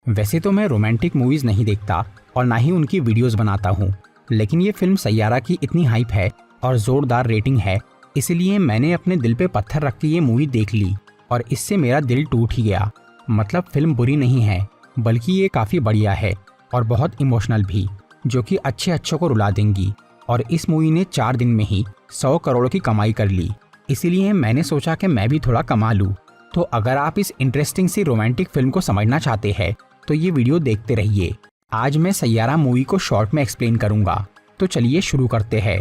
वैसे तो मैं रोमांटिक मूवीज नहीं देखता और ना ही उनकी वीडियोस बनाता हूँ, लेकिन ये फिल्म सैयारा की इतनी हाइप है और जोरदार रेटिंग है, इसलिए मैंने अपने दिल पे पत्थर रख के ये मूवी देख ली और इससे मेरा दिल टूट ही गया। मतलब फिल्म बुरी नहीं है, बल्कि ये काफ़ी बढ़िया है और बहुत इमोशनल भी, जो कि अच्छों को रुला देंगी। और इस मूवी ने 4 दिन में ही 100 करोड़ की कमाई कर ली, इसीलिए मैंने सोचा कि मैं भी थोड़ा कमा लूँ। तो अगर आप इस इंटरेस्टिंग सी रोमांटिक फिल्म को समझना चाहते हैं तो ये वीडियो देखते रहिए। आज मैं सैयारा मूवी को शॉर्ट में एक्सप्लेन करूंगा, तो चलिए शुरू करते हैं।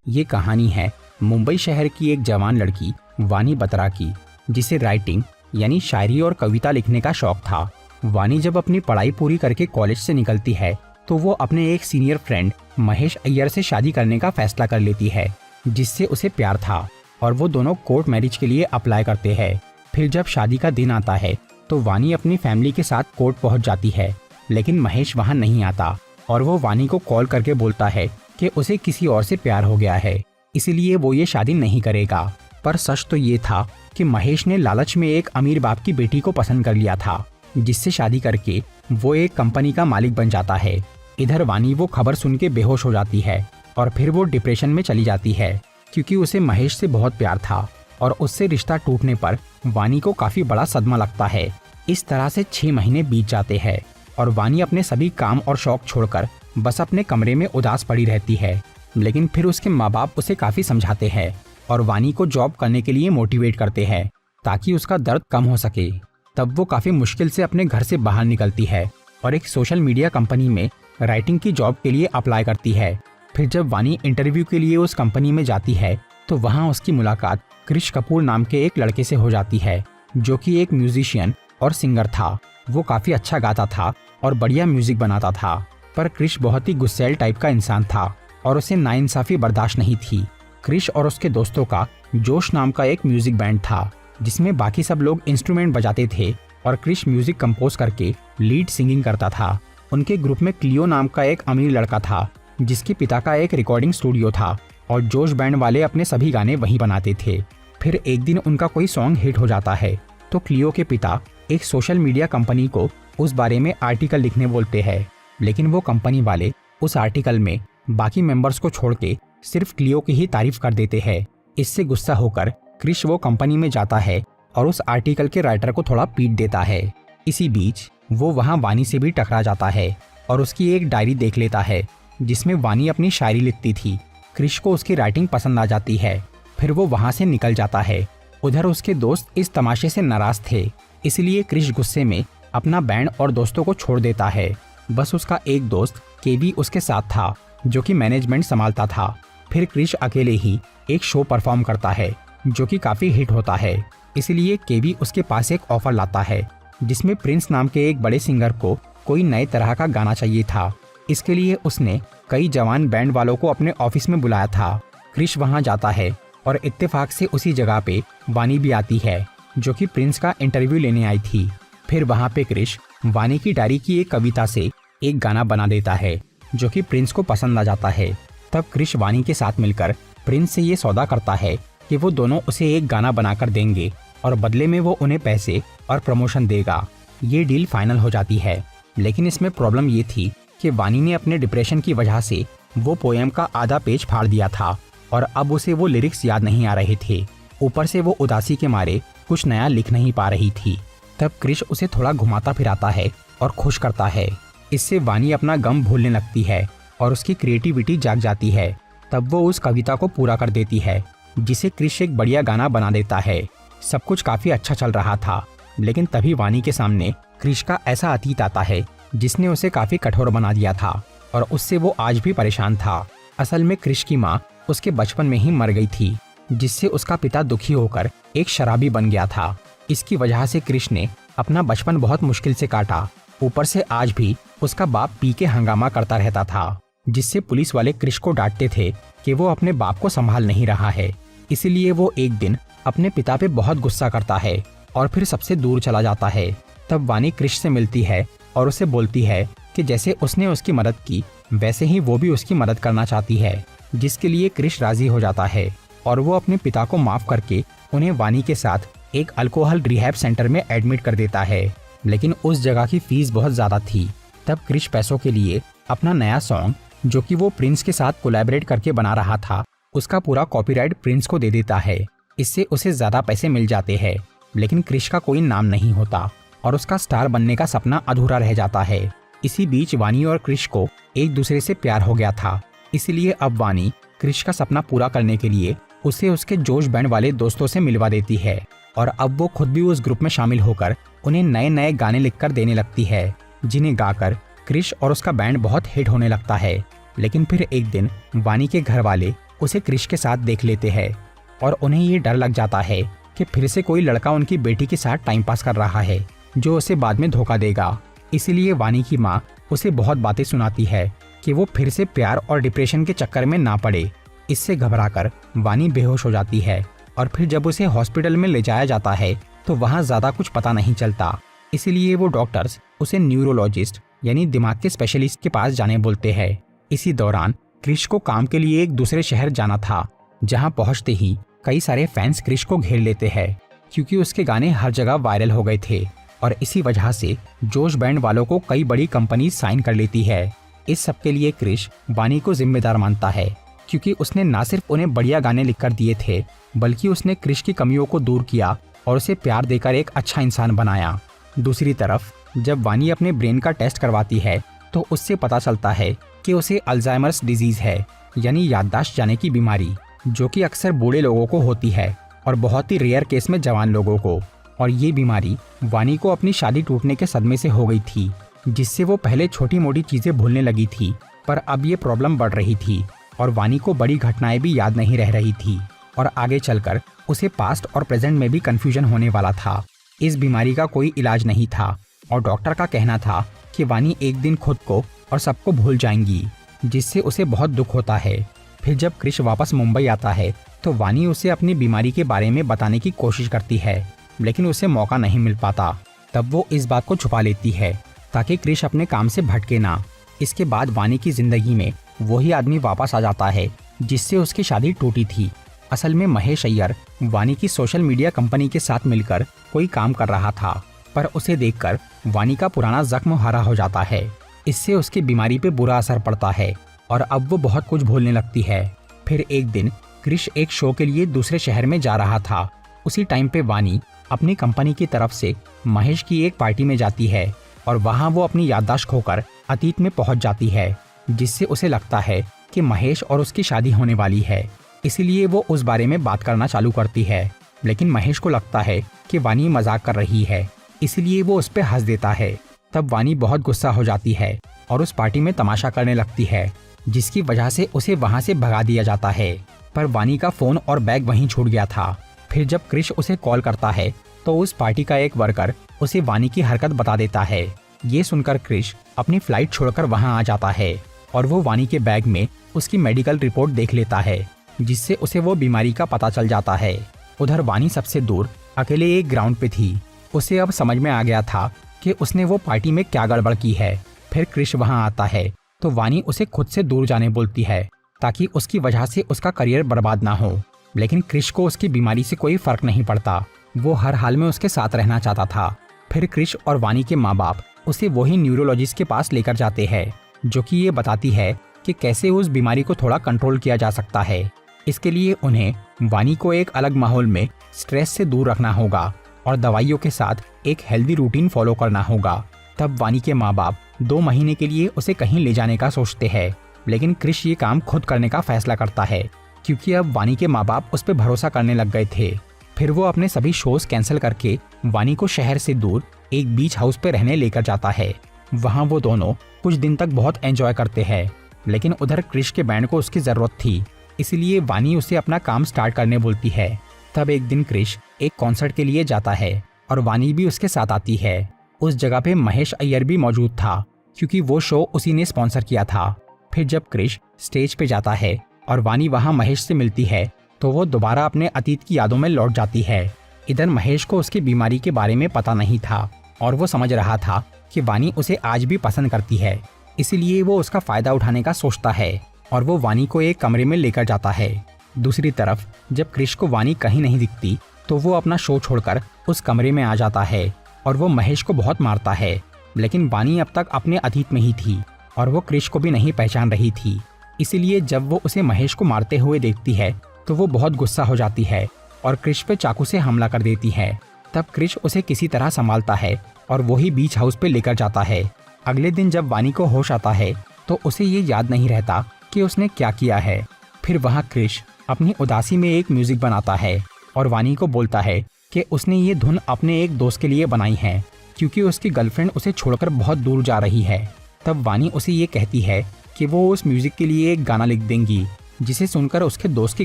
ये कहानी है मुंबई शहर की एक जवान लड़की वानी बत्रा की, जिसे राइटिंग यानी शायरी और कविता लिखने का शौक था। वानी जब अपनी पढ़ाई पूरी करके कॉलेज से निकलती है तो वो अपने एक सीनियर फ्रेंड महेश अय्यर से शादी करने का फैसला कर लेती है, जिससे उसे प्यार था और वो दोनों कोर्ट मैरिज के लिए अप्लाई करते हैं। फिर जब शादी का दिन आता है तो वानी अपनी फैमिली के साथ कोर्ट पहुंच जाती है, लेकिन महेश वहां नहीं आता और वो वानी को कॉल करके बोलता है कि उसे किसी और से प्यार हो गया है, इसीलिए वो ये शादी नहीं करेगा। पर सच तो ये था कि महेश ने लालच में एक अमीर बाप की बेटी को पसंद कर लिया था, जिससे शादी करके वो एक कंपनी का मालिक बन जाता है। इधर वानी वो खबर सुन के बेहोश हो जाती है और फिर वो डिप्रेशन में चली जाती है, क्योंकि उसे महेश से बहुत प्यार था और उससे रिश्ता टूटने पर वानी को काफी बड़ा सदमा लगता है। इस तरह से 6 महीने बीत जाते हैं और वानी अपने सभी काम और शौक छोड़कर बस अपने कमरे में उदास पड़ी रहती है। लेकिन फिर उसके माँ बाप उसे काफी समझाते हैं और वानी को जॉब करने के लिए मोटिवेट करते हैं ताकि उसका दर्द कम हो सके। तब वो काफी मुश्किल से अपने घर से बाहर निकलती है और एक सोशल मीडिया कंपनी में राइटिंग की जॉब के लिए अप्लाई करती है। फिर जब वानी इंटरव्यू के लिए उस कंपनी में जाती है तो वहाँ उसकी मुलाकात क्रिश कपूर नाम के एक लड़के से हो जाती है, जो कि एक म्यूजिशियन और सिंगर था। वो काफी अच्छा गाता था और बढ़िया म्यूजिक बनाता था, पर क्रिश बहुत ही गुस्सैल टाइप का इंसान था और उसे नाइंसाफी बर्दाश्त नहीं थी। क्रिश और उसके दोस्तों का जोश नाम का एक म्यूजिक बैंड था, जिसमें बाकी सब लोग इंस्ट्रूमेंट बजाते थे और क्रिश म्यूजिक कंपोज करके लीड सिंगिंग करता था। उनके ग्रुप में क्लियो नाम का एक अमीर लड़का था, जिसके पिता का एक रिकॉर्डिंग स्टूडियो था और जोश बैंड वाले अपने सभी गाने वहीं बनाते थे। फिर एक दिन उनका कोई सॉन्ग हिट हो जाता है तो क्लियो के पिता एक सोशल मीडिया कंपनी को उस बारे में आर्टिकल लिखने बोलते हैं, लेकिन वो कंपनी वाले उस आर्टिकल में बाकी मेंबर्स को छोड़ के सिर्फ क्लियो की ही तारीफ कर देते हैं। इससे गुस्सा होकर क्रिश वो कंपनी में जाता है और उस आर्टिकल के राइटर को थोड़ा पीट देता है। इसी बीच वो वहाँ वानी से भी टकरा जाता है और उसकी एक डायरी देख लेता है जिसमें वानी अपनी शायरी लिखती थी। क्रिश को उसकी राइटिंग पसंद आ जाती है, फिर वो वहाँ से निकल जाता है। उधर उसके दोस्त इस तमाशे से नाराज थे, इसलिए क्रिश गुस्से में अपना बैंड और दोस्तों को छोड़ देता है। बस उसका एक दोस्त केवी उसके साथ था, जो कि मैनेजमेंट संभालता था। फिर क्रिश अकेले ही एक शो परफॉर्म करता है, जो कि काफी हिट होता है, इसलिए केवी उसके पास एक ऑफर लाता है जिसमें प्रिंस नाम के एक बड़े सिंगर को कोई नए तरह का गाना चाहिए था। इसके लिए उसने कई जवान बैंड वालों को अपने ऑफिस में बुलाया था। क्रिश वहां जाता है और इत्तेफाक से उसी जगह पे वानी भी आती है, जो कि प्रिंस का इंटरव्यू लेने आई थी। फिर वहां पे क्रिश वानी की डायरी की एक कविता से एक गाना बना देता है, जो कि प्रिंस को पसंद आ जाता है। तब क्रिश वानी के साथ मिलकर प्रिंस से ये सौदा करता है कि वो दोनों उसे एक गाना बनाकर देंगे और बदले में वो उन्हें पैसे और प्रमोशन देगा। ये डील फाइनल हो जाती है, लेकिन इसमें प्रॉब्लम ये थी कि वानी ने अपने डिप्रेशन की वजह से वो पोएम का आधा पेज फाड़ दिया था और अब उसे वो लिरिक्स याद नहीं आ रहे थे। ऊपर से वो उदासी के मारे कुछ नया लिख नहीं पा रही थी। तब क्रिश उसे थोड़ा घुमाता फिराता है और खुश करता है। इससे वानी अपना गम भूलने लगती है और उसकी क्रिएटिविटी जाग जाती है। तब वो उस कविता को पूरा कर देती है, जिसे क्रिश एक बढ़िया गाना बना देता है। सब कुछ काफी अच्छा चल रहा था, लेकिन तभी वानी के सामने क्रिश का ऐसा अतीत आता है जिसने उसे काफी कठोर बना दिया था और उससे वो आज भी परेशान था। असल में क्रिश की माँ उसके बचपन में ही मर गई थी, जिससे उसका पिता दुखी होकर एक शराबी बन गया था। इसकी वजह से क्रिश ने अपना बचपन बहुत मुश्किल से काटा। ऊपर से आज भी उसका बाप पी के हंगामा करता रहता था, जिससे पुलिस वाले क्रिश को डांटते थे कि वो अपने बाप को संभाल नहीं रहा है। इसीलिए वो एक दिन अपने पिता पे बहुत गुस्सा करता है और फिर सबसे दूर चला जाता है। तब वानी क्रिश से मिलती है और उसे बोलती है कि जैसे उसने उसकी मदद की, वैसे ही वो भी उसकी मदद करना चाहती है, जिसके लिए क्रिश राजी हो जाता है। और वो अपने पिता को माफ करके उन्हें वानी के साथ एक अल्कोहल रिहैब सेंटर में एडमिट कर देता है। लेकिन उस जगह की फीस बहुत ज़्यादा थी। तब क्रिश पैसों के लिए अपना नया सॉन्ग, जो कि वो प्रिंस के साथ कोलैबोरेट करके बना रहा था, उसका पूरा कॉपीराइट प्रिंस को दे देता है। इससे उसे ज़्यादा पैसे मिल जाते हैं। लेकिन क्रिश का कोई नाम नहीं होता और उसका स्टार बनने का सपना अधूरा रह जाता है। इसी बीच वानी और क्रिश को एक दूसरे से प्यार हो गया था। इसलिए अब वानी क्रिश का सपना पूरा करने के लिए उसे उसके जोश बैंड वाले दोस्तों से मिलवा देती है और अब वो खुद भी उस ग्रुप में शामिल होकर उन्हें नए नए गाने लिखकर देने लगती है, जिन्हें गाकर क्रिश और उसका बैंड बहुत हिट होने लगता है। लेकिन फिर एक दिन वानी के घर वाले उसे क्रिश के साथ देख लेते हैं और उन्हें ये डर लग जाता है कि फिर से कोई लड़का उनकी बेटी के साथ टाइम पास कर रहा है, जो उसे बाद में धोखा देगा। इसीलिए वानी की माँ उसे बहुत बातें सुनाती है कि वो फिर से प्यार और डिप्रेशन के चक्कर में ना पड़े। इससे घबराकर वानी बेहोश हो जाती है और फिर जब उसे हॉस्पिटल में ले जाया जाता है तो वहाँ ज़्यादा कुछ पता नहीं चलता। इसीलिए वो डॉक्टर्स उसे न्यूरोलॉजिस्ट यानी दिमाग के स्पेशलिस्ट के पास जाने बोलते हैं। इसी दौरान क्रिश को काम के लिए एक दूसरे शहर जाना था, जहाँ पहुँचते ही कई सारे फैंस क्रिश को घेर लेते हैं, क्योंकि उसके गाने हर जगह वायरल हो गए थे और इसी वजह से जोश बैंड वालों को कई बड़ी कंपनी साइन कर लेती है। इस सब के लिए क्रिश वानी को जिम्मेदार मानता है, क्योंकि उसने ना सिर्फ उन्हें बढ़िया गाने लिखकर दिए थे, बल्कि उसने क्रिश की कमियों को दूर किया और उसे प्यार देकर एक अच्छा इंसान बनाया। दूसरी तरफ जब वानी अपने ब्रेन का टेस्ट करवाती है तो उससे पता चलता है कि उसे अल्जाइमर्स डिजीज है, यानी याददाश्त जाने की बीमारी, जो कि अक्सर बूढ़े लोगों को होती है और बहुत ही रेयर केस में जवान लोगों को। और ये बीमारी वानी को अपनी शादी टूटने के सदमे से हो गई थी, जिससे वो पहले छोटी मोटी चीज़ें भूलने लगी थी, पर अब ये प्रॉब्लम बढ़ रही थी और वानी को बड़ी घटनाएं भी याद नहीं रह रही थी और आगे चलकर उसे पास्ट और प्रेजेंट में भी कन्फ्यूजन होने वाला था। इस बीमारी का कोई इलाज नहीं था और डॉक्टर का कहना था कि वानी एक दिन खुद को और सबको भूल जाएंगी, जिससे उसे बहुत दुख होता है। फिर जब क्रिश वापस मुंबई आता है तो वानी उसे अपनी बीमारी के बारे में बताने की कोशिश करती है, लेकिन उसे मौका नहीं मिल पाता। तब वो इस बात को छुपा लेती है ताकि क्रिश अपने काम से भटके ना। इसके बाद वानी की जिंदगी में वही आदमी वापस आ जाता है जिससे उसकी शादी टूटी थी। असल में महेश अय्यर वानी की सोशल मीडिया कंपनी के साथ मिलकर कोई काम कर रहा था, पर उसे देखकर वानी का पुराना जख्म हरा हो जाता है। इससे उसकी बीमारी पे बुरा असर पड़ता है और अब वो बहुत कुछ भूलने लगती है। फिर एक दिन क्रिश एक शो के लिए दूसरे शहर में जा रहा था। उसी टाइम पे वानी अपनी कंपनी की तरफ से महेश की एक पार्टी में जाती है और वहाँ वो अपनी याददाश्त खोकर अतीत में पहुँच जाती है, जिससे उसे लगता है कि महेश और उसकी शादी होने वाली है। इसीलिए वो उस बारे में बात करना चालू करती है, लेकिन महेश को लगता है कि वानी मजाक कर रही है, इसलिए वो उस पर हंस देता है। तब वानी बहुत गुस्सा हो जाती है और उस पार्टी में तमाशा करने लगती है, जिसकी वजह से उसे वहाँ से भगा दिया जाता है। पर वानी का फ़ोन और बैग वहीं छूट गया था। फिर जब क्रिश उसे कॉल करता है तो उस पार्टी का एक वर्कर उसे वानी की हरकत बता देता है। ये सुनकर क्रिश अपनी फ्लाइट छोड़कर वहाँ आ जाता है और वो वानी के बैग में उसकी मेडिकल रिपोर्ट देख लेता है, जिससे उसे वो बीमारी का पता चल जाता है। उधर वानी सबसे दूर अकेले एक ग्राउंड पे थी। उसे अब समझ में आ गया था कि उसने वो पार्टी में क्या गड़बड़ की है। फिर क्रिश वहाँ आता है तो वानी उसे खुद से दूर जाने बोलती है ताकि उसकी वजह से उसका करियर बर्बाद ना हो। लेकिन क्रिश को उसकी बीमारी से कोई फर्क नहीं पड़ता, वो हर हाल में उसके साथ रहना चाहता था। फिर क्रिश और वानी के माँ बाप उसे वही न्यूरोलॉजिस्ट के पास लेकर जाते हैं, जो कि ये बताती है कि कैसे उस बीमारी को थोड़ा कंट्रोल किया जा सकता है। इसके लिए उन्हें वानी को एक अलग माहौल में स्ट्रेस से दूर रखना होगा और दवाइयों के साथ एक हेल्दी रूटीन फॉलो करना होगा। तब वानी के माँ बाप 2 महीने के लिए उसे कहीं ले जाने का सोचते हैं, लेकिन क्रिश ये काम खुद करने का फैसला करता है, क्योंकि अब वानी के माँ बाप उस पर भरोसा करने लग गए थे। फिर वो अपने सभी शोज कैंसिल करके वानी को शहर से दूर एक बीच हाउस पे रहने लेकर जाता है। वहाँ वो दोनों कुछ दिन तक बहुत एंजॉय करते हैं, लेकिन उधर क्रिश के बैंड को उसकी ज़रूरत थी, इसलिए वानी उसे अपना काम स्टार्ट करने बोलती है। तब एक दिन क्रिश एक कॉन्सर्ट के लिए जाता है और वानी भी उसके साथ आती है। उस जगह पे महेश अय्यर भी मौजूद था, क्योंकि वो शो उसी ने स्पॉन्सर किया था। फिर जब क्रिश स्टेज पे जाता है और वानी वहाँ महेश से मिलती है तो वो दोबारा अपने अतीत की यादों में लौट जाती है। इधर महेश को उसकी बीमारी के बारे में पता नहीं था और वो समझ रहा था कि वानी उसे आज भी पसंद करती है, इसीलिए वो उसका फायदा उठाने का सोचता है और वो वानी को एक कमरे में लेकर जाता है। दूसरी तरफ जब क्रिश को वानी कहीं नहीं दिखती तो वो अपना शो छोड़कर उस कमरे में आ जाता है और वो महेश को बहुत मारता है। लेकिन वानी अब तक अपने अतीत में ही थी और वो क्रिश को भी नहीं पहचान रही थी। इसीलिए जब वो उसे महेश को मारते हुए देखती है तो वो बहुत गुस्सा हो जाती है और क्रिश पे चाकू से हमला कर देती है। तब क्रिश उसे किसी तरह संभालता है और वही बीच हाउस पे लेकर जाता है। अगले दिन जब वानी को होश आता है तो उसे ये याद नहीं रहता कि उसने क्या किया है। फिर वहाँ क्रिश अपनी उदासी में एक म्यूजिक बनाता है और वानी को बोलता है कि उसने ये धुन अपने एक दोस्त के लिए बनाई है क्योंकि उसकी गर्लफ्रेंड उसे छोड़कर बहुत दूर जा रही है। तब वानी उसे ये कहती है कि वो उस म्यूजिक के लिए एक गाना लिख देंगी जिसे सुनकर उसके दोस्त की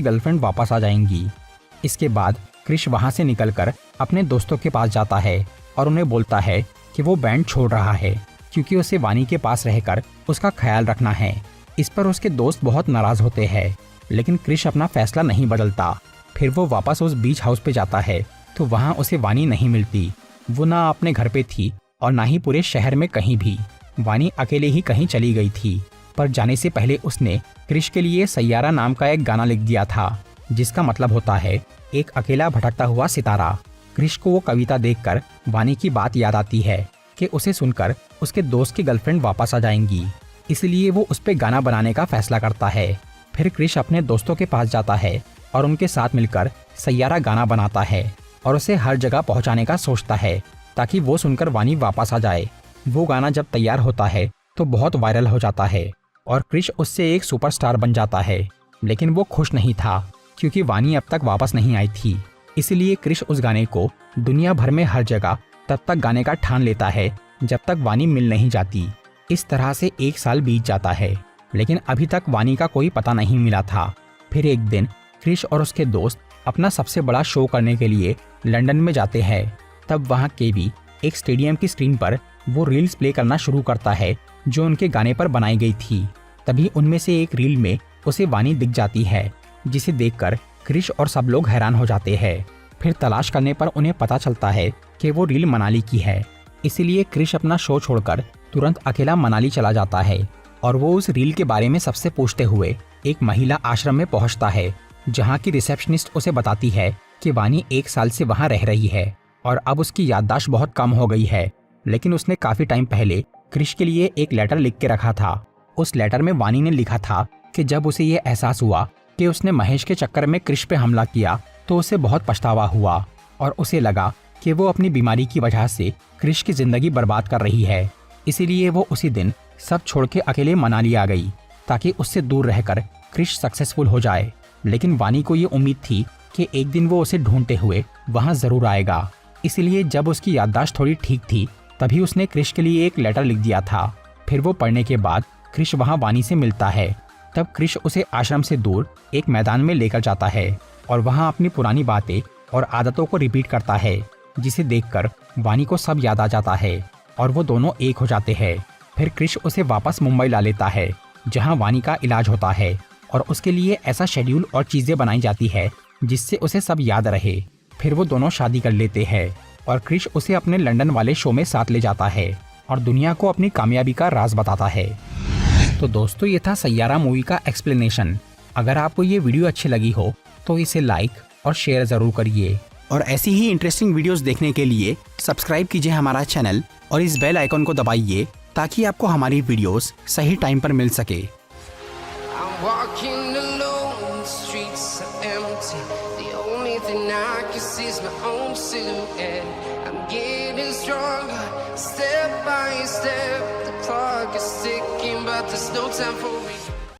गर्लफ्रेंड वापस आ जाएंगी। इसके बाद क्रिश वहाँ से निकलकर अपने दोस्तों के पास जाता है और उन्हें बोलता है कि वो बैंड छोड़ रहा है क्योंकि उसे वानी के पास रहकर उसका ख्याल रखना है। इस पर उसके दोस्त बहुत नाराज होते हैं, लेकिन क्रिश अपना फैसला नहीं बदलता। फिर वो वापस उस बीच हाउस पे जाता है तो वहाँ उसे वानी नहीं मिलती। वो ना अपने घर पे थी और ना ही पूरे शहर में कहीं भी। वानी अकेले ही कहीं चली गई थी, पर जाने से पहले उसने क्रिश के लिए सैयारा नाम का एक गाना लिख दिया था जिसका मतलब होता है एक अकेला भटकता हुआ सितारा। क्रिश को वो कविता देखकर वानी की बात याद आती है कि उसे सुनकर उसके दोस्त की गर्लफ्रेंड वापस आ जाएंगी। इसलिए वो उस पे गाना बनाने का फैसला करता है। फिर क्रिश अपने दोस्तों के पास जाता है और उनके साथ मिलकर सैयारा गाना बनाता है और उसे हर जगह पहुंचाने का सोचता है ताकि वो सुनकर वानी वापस आ जाए। वो गाना जब तैयार होता है तो बहुत वायरल हो जाता है और क्रिश उससे एक सुपरस्टार बन जाता है। लेकिन वो खुश नहीं था क्योंकि वानी अब तक वापस नहीं आई थी। इसलिए क्रिश उस गाने को दुनिया भर में हर जगह तब तक गाने का ठान लेता है जब तक वानी मिल नहीं जाती। इस तरह से 1 साल बीत जाता है, लेकिन अभी तक वानी का कोई पता नहीं मिला था। फिर एक दिन क्रिश और उसके दोस्त अपना सबसे बड़ा शो करने के लिए लंदन में जाते हैं। तब वहाँ केवी एक स्टेडियम की स्क्रीन पर वो रील्स प्ले करना शुरू करता है जो उनके गाने पर बनाई गई थी। तभी उनमें से एक रील में उसे वानी दिख जाती है, जिसे देखकर क्रिश और सब लोग हैरान हो जाते हैं। फिर तलाश करने पर उन्हें पता चलता है कि वो रील मनाली की है। इसीलिए क्रिश अपना शो छोड़कर तुरंत अकेला मनाली चला जाता है और वो उस रील के बारे में सबसे पूछते हुए एक महिला आश्रम में पहुंचता है, जहां की रिसेप्शनिस्ट उसे बताती है कि वानी 1 साल से वहां रह रही है और अब उसकी याददाश्त बहुत कम हो गई है। लेकिन उसने काफी टाइम पहले क्रिश के लिए एक लेटर लिख के रखा था। उस लेटर में वानी ने लिखा था कि जब उसे ये एहसास हुआ कि उसने महेश के चक्कर में क्रिश पे हमला किया तो उसे बहुत पछतावा हुआ और उसे लगा कि वो अपनी बीमारी की वजह से क्रिश की जिंदगी बर्बाद कर रही है। इसीलिए वो उसी दिन सब छोड़ के अकेले मनाली आ गई ताकि उससे दूर रहकर क्रिश सक्सेसफुल हो जाए। लेकिन वानी को ये उम्मीद थी कि एक दिन वो उसे ढूंढते हुए वहां जरूर आएगा। इसलिए जब उसकी याददाश्त थोड़ी ठीक थी तभी उसने क्रिश के लिए एक लेटर लिख दिया था। फिर वो पढ़ने के बाद क्रिश वहां वानी से मिलता है। तब क्रिश उसे आश्रम से दूर एक मैदान में लेकर जाता है और वहां अपनी पुरानी बातें और आदतों को रिपीट करता है, जिसे देखकर वानी को सब याद आ जाता है और वो दोनों एक हो जाते हैं। फिर क्रिश उसे वापस मुंबई ला लेता है जहां वानी का इलाज होता है और उसके लिए ऐसा शेड्यूल और चीजें बनाई जाती है जिससे उसे सब याद रहे। फिर वो दोनों शादी कर लेते हैं और क्रिश उसे अपने लंदन वाले शो में साथ ले जाता है और दुनिया को अपनी कामयाबी का राज बताता है। तो दोस्तों, ये था सैयारा मूवी का एक्सप्लेनेशन। अगर आपको ये वीडियो अच्छी लगी हो तो इसे लाइक और शेयर जरूर करिए और ऐसी ही इंटरेस्टिंग वीडियोस देखने के लिए सब्सक्राइब कीजिए हमारा चैनल और इस बेल आइकन को दबाइए ताकि आपको हमारी वीडियोस सही टाइम पर मिल सके। Walking alone, the streets are empty. The only thing I can see is my own silhouette. I'm getting stronger, step by step. The clock is ticking, but there's no time for me.